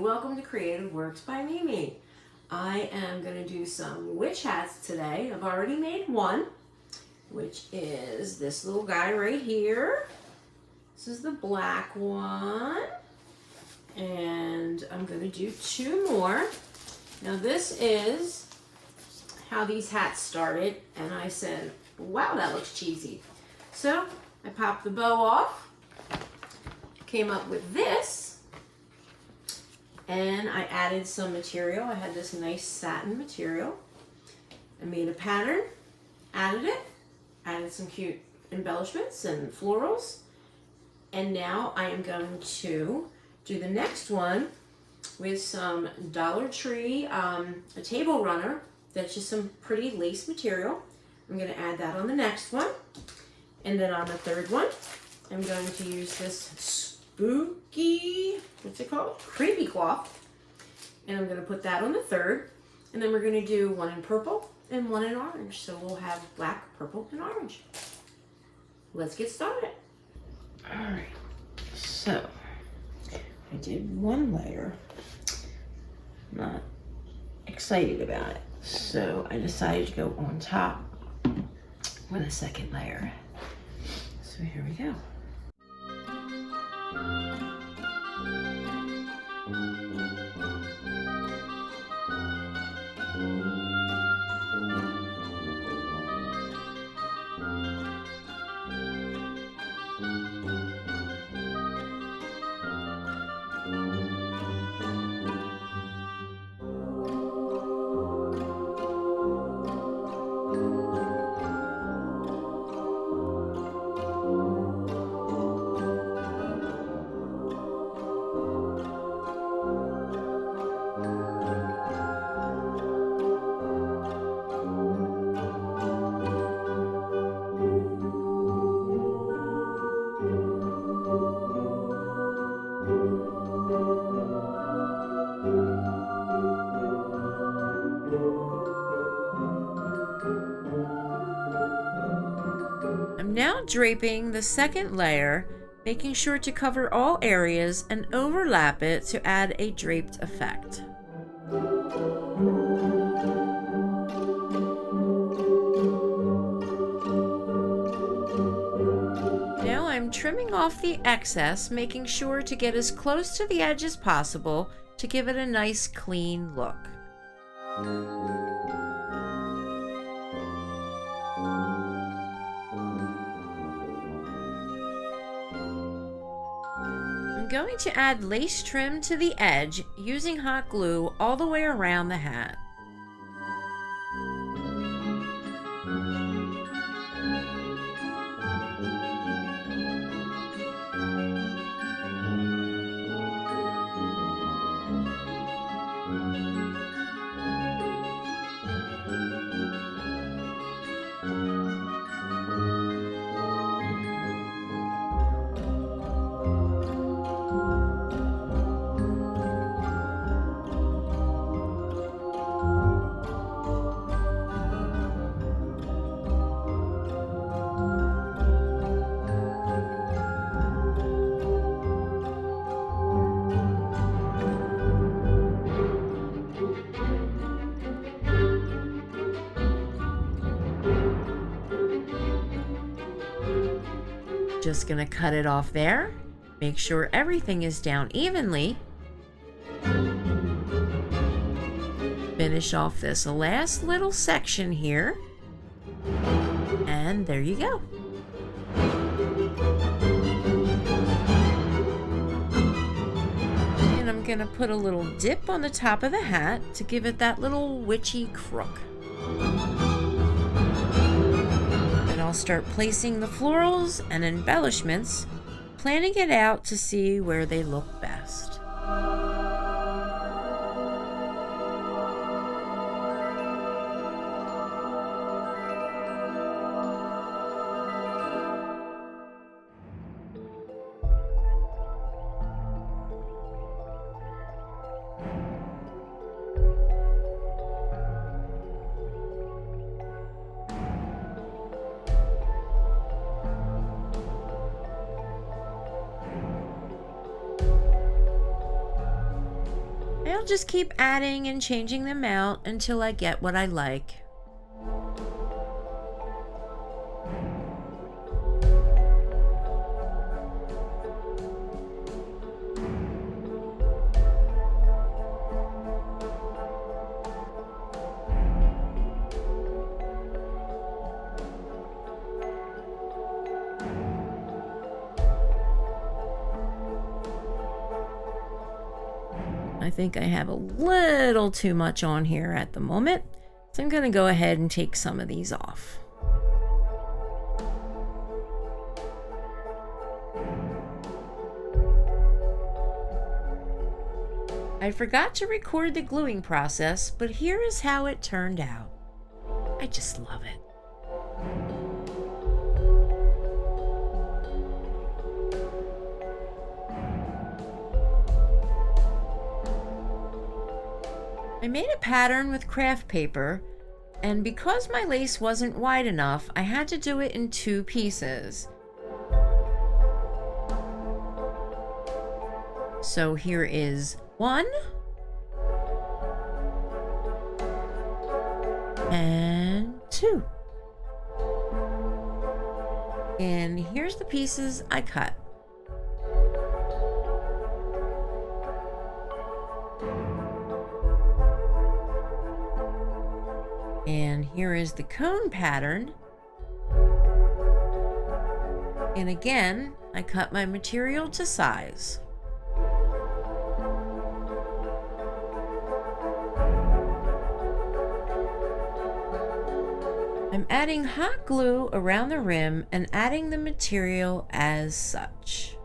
Welcome to Creative Works by Mimi. I am going to do some witch hats today. I've already made one, which is this little guy right here. This is the black one. And I'm going to do two more. Now this is how these hats started, and I said, wow, that looks cheesy. So I popped the bow off, came up with this, and I added some material. I had this nice satin material. I made a pattern, added it, added some cute embellishments and florals, and now I am going to do the next one with some Dollar Tree, a table runner that's just some pretty lace material. I'm going to add that on the next one. And then on the third one, I'm going to use this spooky, what's it called? Creepy cloth. And I'm going to put that on the third. And then we're going to do one in purple and one in orange. So we'll have black, purple, and orange. Let's get started. All right, so I did one layer. Not excited about it. So I decided to go on top with a second layer. So here we go. I'm now draping the second layer, making sure to cover all areas and overlap it to add a draped effect. Now I'm trimming off the excess, making sure to get as close to the edge as possible to give it a nice clean look. I'm going to add lace trim to the edge using hot glue all the way around the hat. Just gonna cut it off there. Make sure everything is down evenly. Finish off this last little section here. And there you go. And I'm gonna put a little dip on the top of the hat to give it that little witchy crook. I'll start placing the florals and embellishments, planning it out to see where they look best. I'll just keep adding and changing them out until I get what I like. I think I have a little too much on here at the moment, so I'm going to go ahead and take some of these off. I forgot to record the gluing process, but here is how it turned out. I just love it. I made a pattern with craft paper, and because my lace wasn't wide enough, I had to do it in 2 pieces. So here is 1 and 2. And here's the pieces I cut. And here is the cone pattern. And again, I cut my material to size. I'm adding hot glue around the rim and adding the material as such.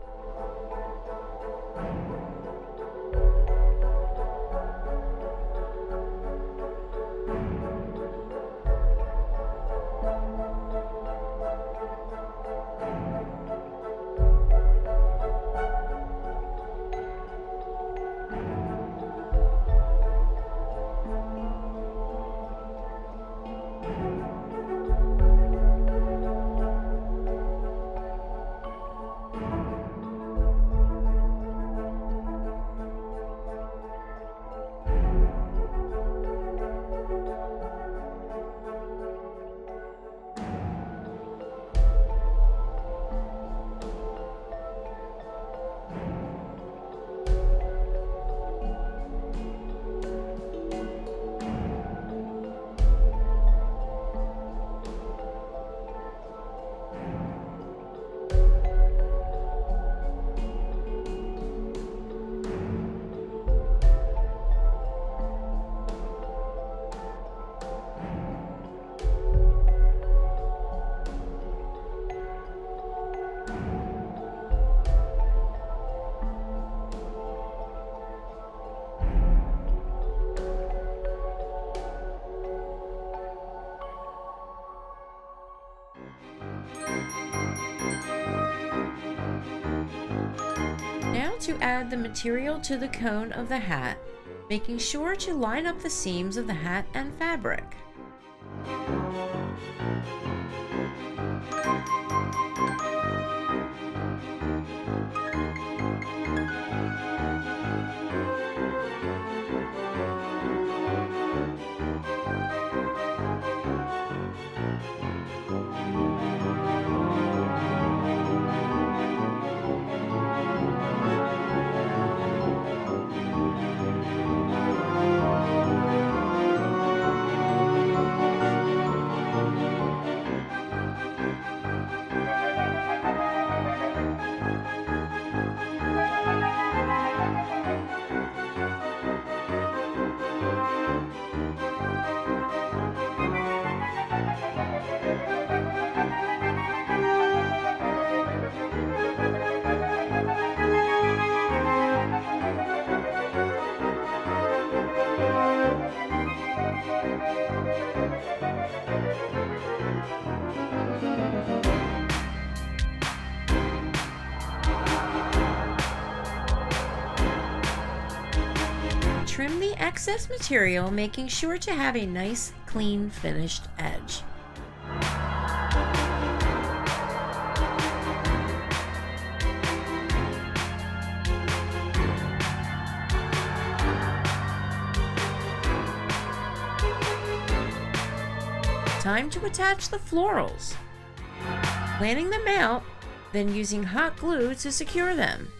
Now to add the material to the cone of the hat, making sure to line up the seams of the hat and fabric. Trim the excess material, making sure to have a nice, clean, finished edge. time to attach the florals. Planning them out, then using hot glue to secure them.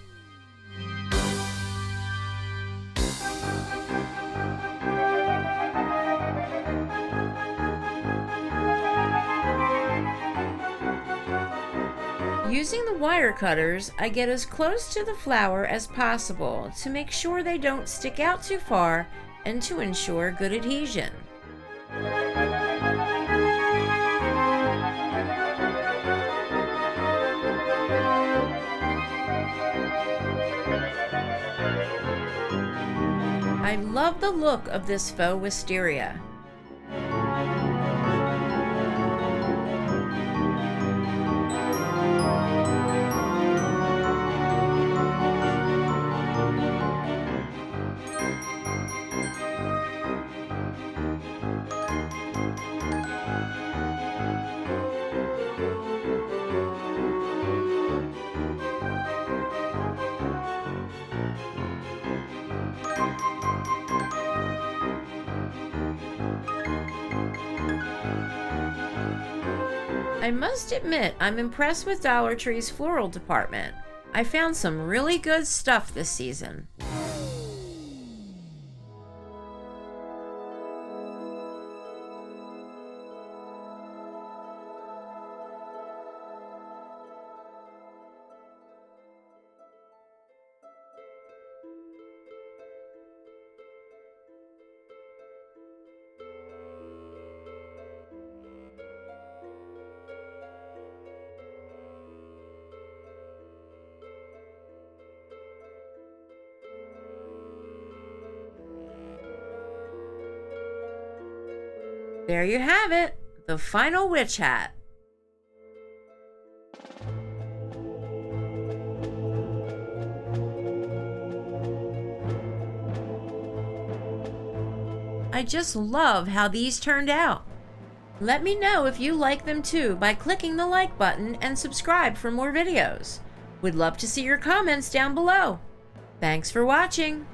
Using the wire cutters, I get as close to the flower as possible to make sure they don't stick out too far and to ensure good adhesion. I love the look of this faux wisteria. I must admit, I'm impressed with Dollar Tree's floral department. I found some really good stuff this season. There you have it, the final witch hat. I just love how these turned out. Let me know if you like them too by clicking the like button and subscribe for more videos. We'd love to see your comments down below. Thanks for watching.